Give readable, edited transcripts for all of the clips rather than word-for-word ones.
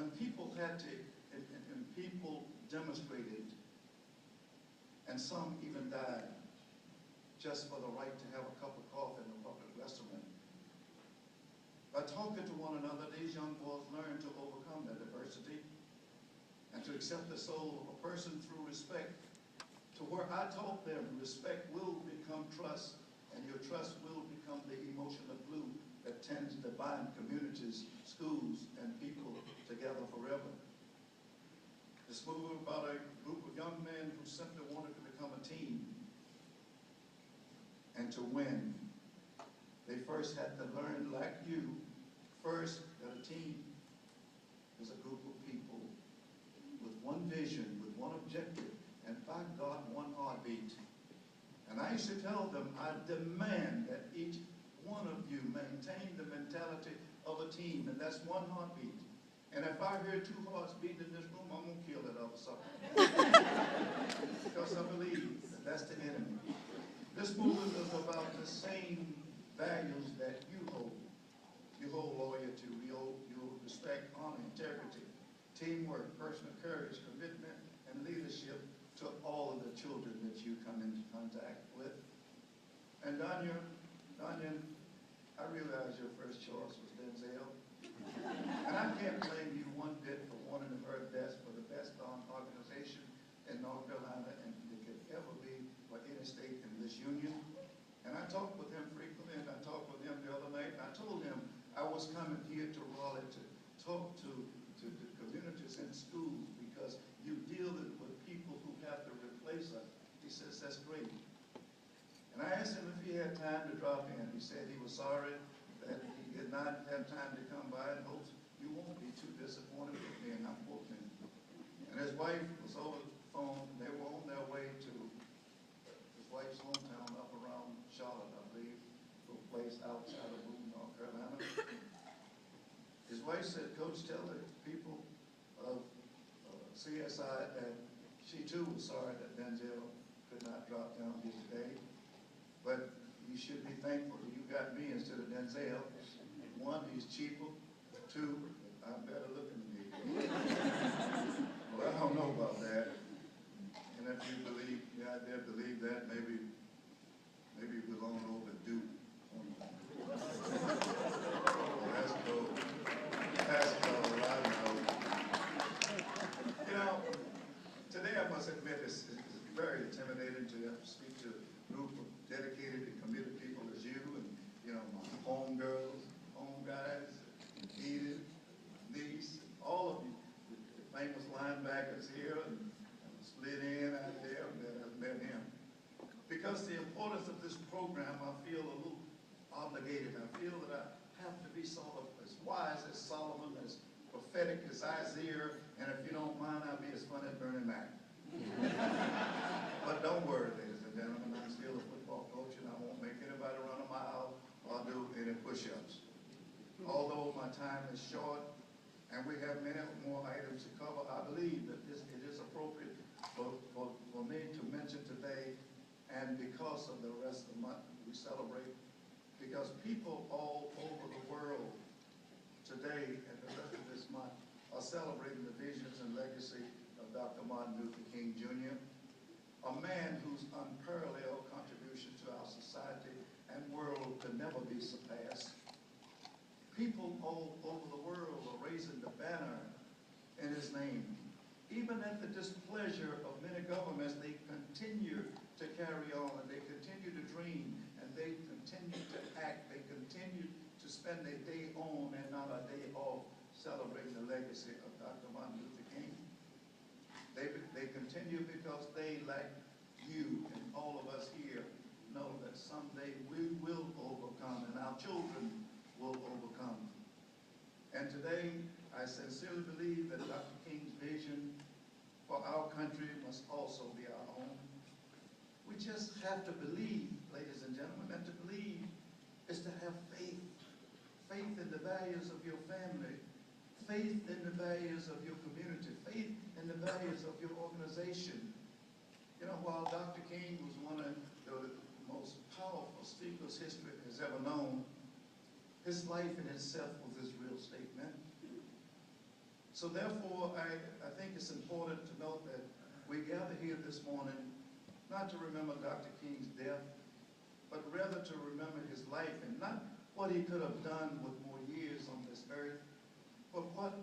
when people had to, and people demonstrated, and some even died just for the right to have a cup of coffee in a public restaurant. By talking to one another, these young boys learned to overcome their diversity and to accept the soul of a person through respect. To where I taught them respect will become trust, and your trust will become the emotional glue that tends to bind communities, schools, and people together forever. This movie was about a group of young men who simply wanted to become a team and to win. They first had to learn, like you, first that a team is a group of people with one vision, with one objective, and by God, one heartbeat. And I used to tell them, I demand that each one of you maintain the mentality of a team, and that's one heartbeat. And if I hear two hearts beating in this room, I'm going to kill that other sucker. Because I believe that that's the enemy. This movement is about the same values that you hold. You hold loyalty, you hold respect, honor, integrity, teamwork, personal courage, commitment, and leadership to all of the children that you come into contact with. And Danya, I realize your first choice was Denzel. And I can't blame you one bit for wanting the very best for the best organization in North Carolina and it could ever be for any state in this union. And I talked with him frequently, and I talked with him the other night, and I told him I was coming here to Raleigh to talk to the communities and schools because you deal with people who have to replace us. He says, that's great. And I asked him if he had time to drop in. He said he was sorry that he did not have time to come by and hopes you won't be too disappointed with me, and I'm quoting him. And his wife was over the phone. They were on their way to his wife's hometown up around Charlotte, I believe, to a place outside of Boone, North Carolina. His wife said, Coach, tell the people of CSI that she too was sorry that Denzel could not drop down here today. But you should be thankful that you got me instead of Denzel. One, he's cheaper. Two, I'm better looking than me. Well, I don't know about that. And if you believe, yeah, I did believe that, maybe we're going to overdo. That's cool. That's cool, I know. You know, today I must admit it's very intimidating to have to speak to a group of dedicated and committed people as you and, you know, my home girls, home guys, Edith, niece, all of you, the famous linebackers here and split in out there, I've met him. Because the importance of this program, I feel a little obligated. I feel that I have to be sort of as wise as Solomon, as prophetic as Isaiah, and if you don't mind, I'll be as funny as Bernie Mac. But don't worry, ladies and gentlemen, I'm still a football coach and I won't make anybody run a mile or do any push-ups. Although my time is short and we have many more items to cover, I believe that it is appropriate for me to mention today, and because of the rest of the month we celebrate, because people all over the world today and the rest of this month are celebrating the visions and legacy of Dr. Martin Luther King Jr., a man whose unparalleled contribution to our society and world could never be surpassed. People all over the world are raising the banner in his name. Even at the displeasure of many governments, they continue to carry on, and they continue to dream, and they continue to act. They continue to spend a day on and not a day off celebrating the legacy of Dr. Martin Luther King. They continue because they, like you and all of us here, know that someday we will overcome, and our children will overcome. And today, I sincerely believe that Dr. King's vision for our country must also be our own. We just have to believe, ladies and gentlemen, and to believe is to have faith. Faith in the values of your family, faith in the values of your community, faith in the values of your organization. You know, while Dr. King was one of the most powerful speakers history has ever known, his life in itself was his real statement. So therefore, I think it's important to note that we gather here this morning not to remember Dr. King's death, but rather to remember his life, and not what he could have done with more years on this earth, but what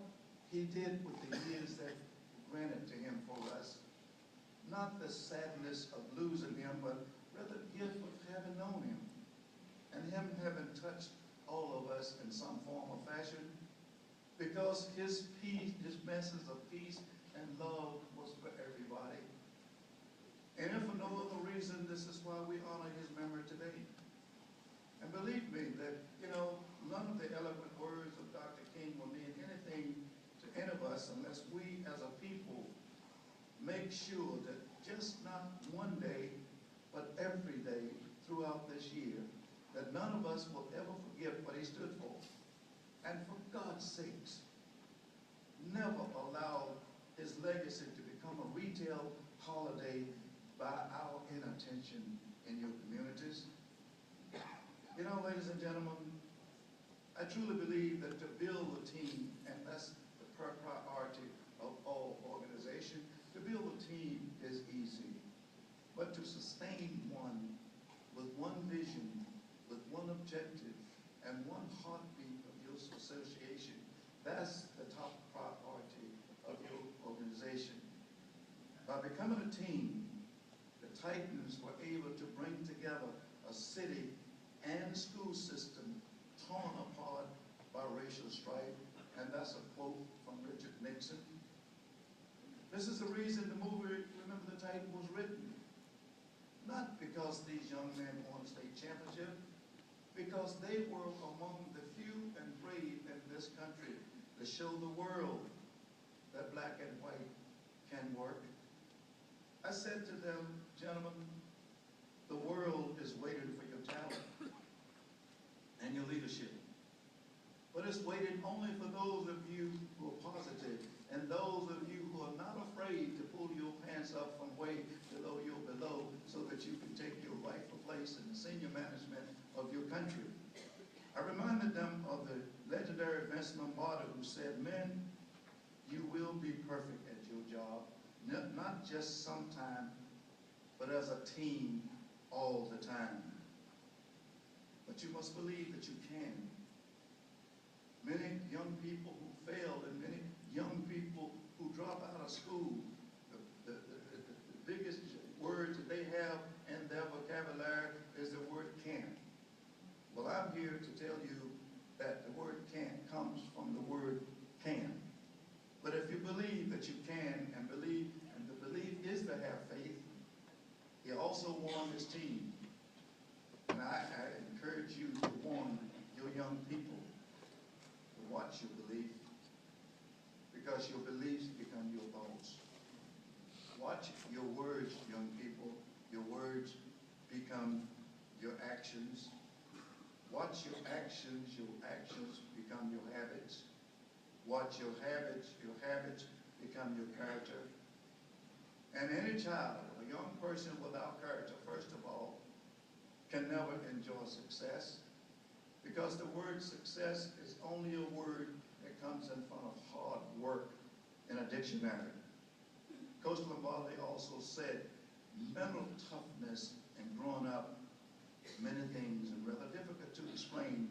he did with the years that were granted to him for us. Not the sadness of losing him, but rather the gift of having known him, and him having touched all of us in some form or fashion, because his peace, his message of peace and love was for everybody. And if for no other reason, this is why we honor his memory today. And believe me that, none of the eloquent words of Dr. King will mean anything to any of us unless we as a people make sure that just not one day, but every day throughout this year, that none of us will ever forget what he stood for. And for God's sakes, never allow his legacy to become a retail holiday by our inattention in your communities. Ladies and gentlemen, I truly believe that to build a team, and that's the priority of all organizations, to build a team is easy. But to sustain one with one vision, with one objective, and one heartbeat of your association, that's the top priority of your organization. By becoming a team, the Titans were able to bring together a city and school system torn apart by racial strife, and that's a quote from Richard Nixon. This is the reason the movie Remember the Titan was written. Not because these young men won a state championship, because they were among the few and brave in this country to show the world that black and white can work. I said to them, gentlemen, the world is waiting for your talent and your leadership. But it's waiting only for those of you who are positive and those of you who are not afraid to pull your pants up from way below your below so that you can take your rightful place in the senior management of your country. I reminded them of the legendary Vince Lombardi, who said, men, you will be perfect at your job, not just sometime, but as a team all the time. But you must believe that you can. Many young people who fail and many young people who drop out of school, the biggest words that they have in their vocabulary is the word can. Well, I'm here to tell you that the word can comes from the word can. But if you believe that you can and the belief is to have faith, he also warned his team. And I encourage you to warn your young people to watch your belief, because your beliefs become your thoughts. Watch your words, young people. Your words become your actions. Watch your actions become your habits. Watch your habits become your character. And any child, a young person without character, first of all, can never enjoy success, because the word success is only a word that comes in front of hard work in a dictionary. Coach Lombardi also said mental toughness and growing up, many things are rather difficult to explain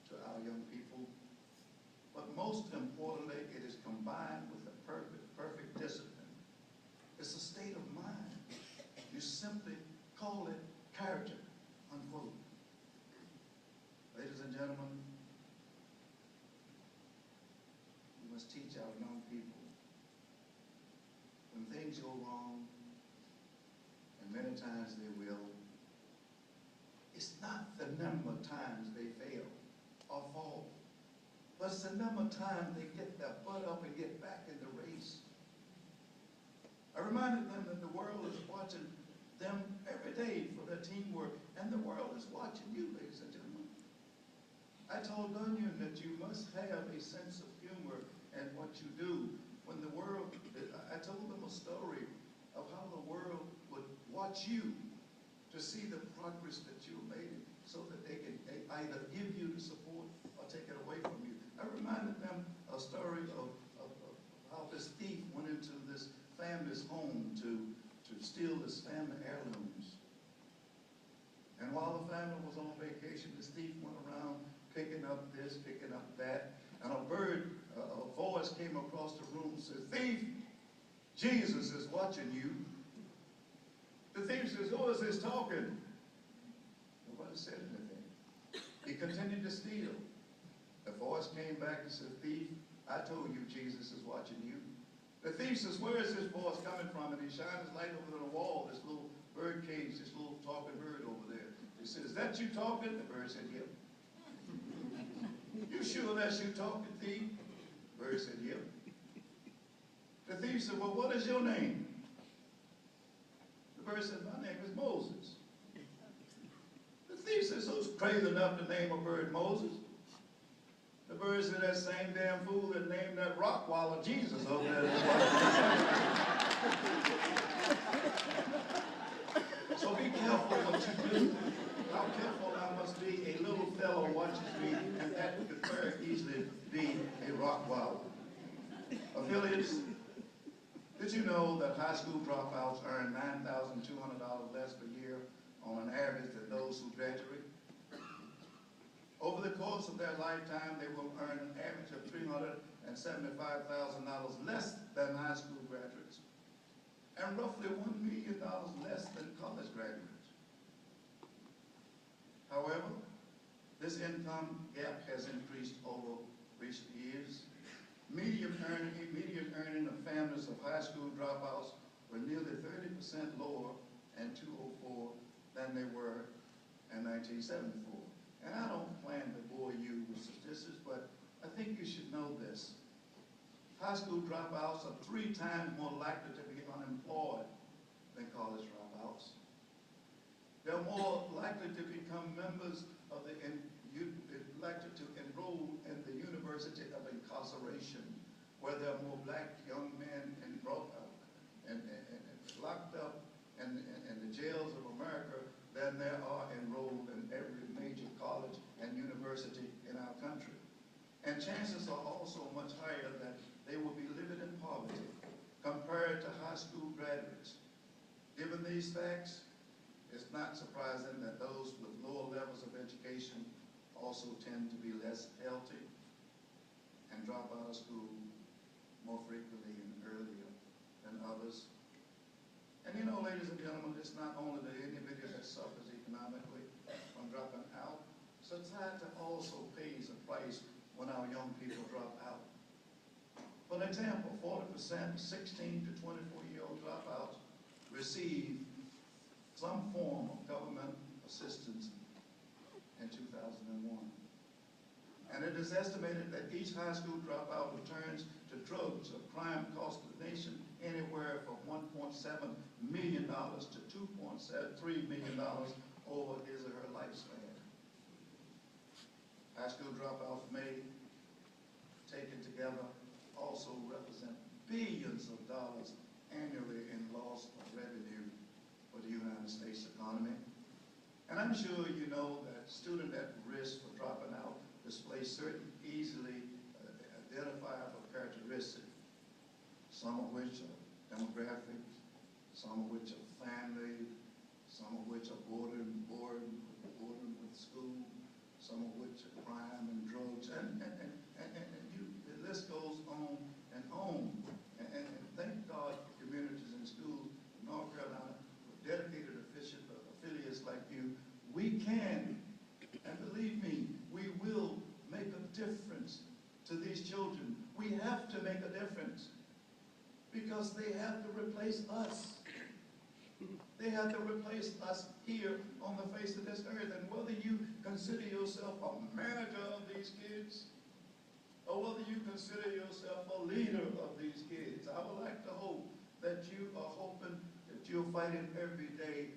to our young people, but most importantly, it is combined with a perfect discipline. It's a state of mind. You simply call it character, unquote. Ladies and gentlemen, we must teach our young people when things go wrong, and many times they will, it's not the number of times they fail or fall, but it's the number of times they get their butt up and get back in the race. I reminded them that the world is watching them every day for their teamwork, and the world is watching you, ladies and gentlemen. I told Bunyan that you must have a sense of humor in what you do. When the world, I told them a story of how the world would watch you to see the progress that you made, so that they can either give you the support or take it away from you. I reminded them a story of steal his family heirlooms. And while the family was on vacation, this thief went around picking up this, picking up that, and a voice came across the room and said, "Thief, Jesus is watching you." The thief says, "Who is this talking?" Nobody said anything. He continued to steal. The voice came back and said, "Thief, I told you Jesus is watching you." The thief says, "Where is this voice coming from?" And he shined his light over the wall, this little bird cage, this little talking bird over there. He said, "Is that you talking?" The bird said, "Yep." "You sure that's you talking, thief?" The bird said, "Yep." The thief said, "Well, what is your name?" The bird said, "My name is Moses." The thief says, "Who's crazy enough to name a bird Moses?" The bird said, "That same damn fool that named that rock waller Jesus over there." So be careful what you do. How careful I must be. A little fellow watches me, and that could very easily be a rock waller. Affiliates, did you know that high school dropouts earn $9,200 less per year on an average than those who graduate? Over the course of their lifetime, they will earn an average of $375,000 less than high school graduates, and roughly $1 million less than college graduates. However, this income gap has increased over recent years. Median earning of families of high school dropouts were nearly 30% lower in 2004 than they were in 1974. And I don't plan to bore you with statistics, but I think you should know this. High school dropouts are 3 times more likely to be unemployed than college dropouts. They're more likely to become members of likely to enroll in the University of Incarceration, where there are more black young men locked up in the jails of America than there are enrolled in every major college and university in our country. And chances are also much higher that they will be living in poverty compared to high school graduates. Given these facts, it's not surprising that those with lower levels of education also tend to be less healthy and drop out of school more frequently and earlier than others. And you know, ladies and gentlemen, it's not only the individual that suffers economically from dropping out. Society also pays a price when our young people drop out. For example, 40% of 16 to 24-year-old dropouts receive some form of government assistance in 2001. And it is estimated that each high school dropout returns to drugs or crime cost the nation anywhere from $1.7 million to $2.3 million over his or her lifespan. High school dropouts may, taken together, also represent billions of dollars annually in loss of revenue for the United States economy. And I'm sure you know that students at risk for dropping out display certain easily identifiable characteristics, some of which are demographics, some of which are family, some of which are bordering with school, some of which are crime and drugs, and the list goes on and on. And thank God for communities and schools in North Carolina with dedicated affiliates like you. We can, and believe me, we will make a difference to these children. We have to make a difference because they have to replace us. They have to replace us here on the face of this earth. And whether you consider yourself a manager of these kids, or whether you consider yourself a leader of these kids, I would like to hope that you are hoping that you're fighting every day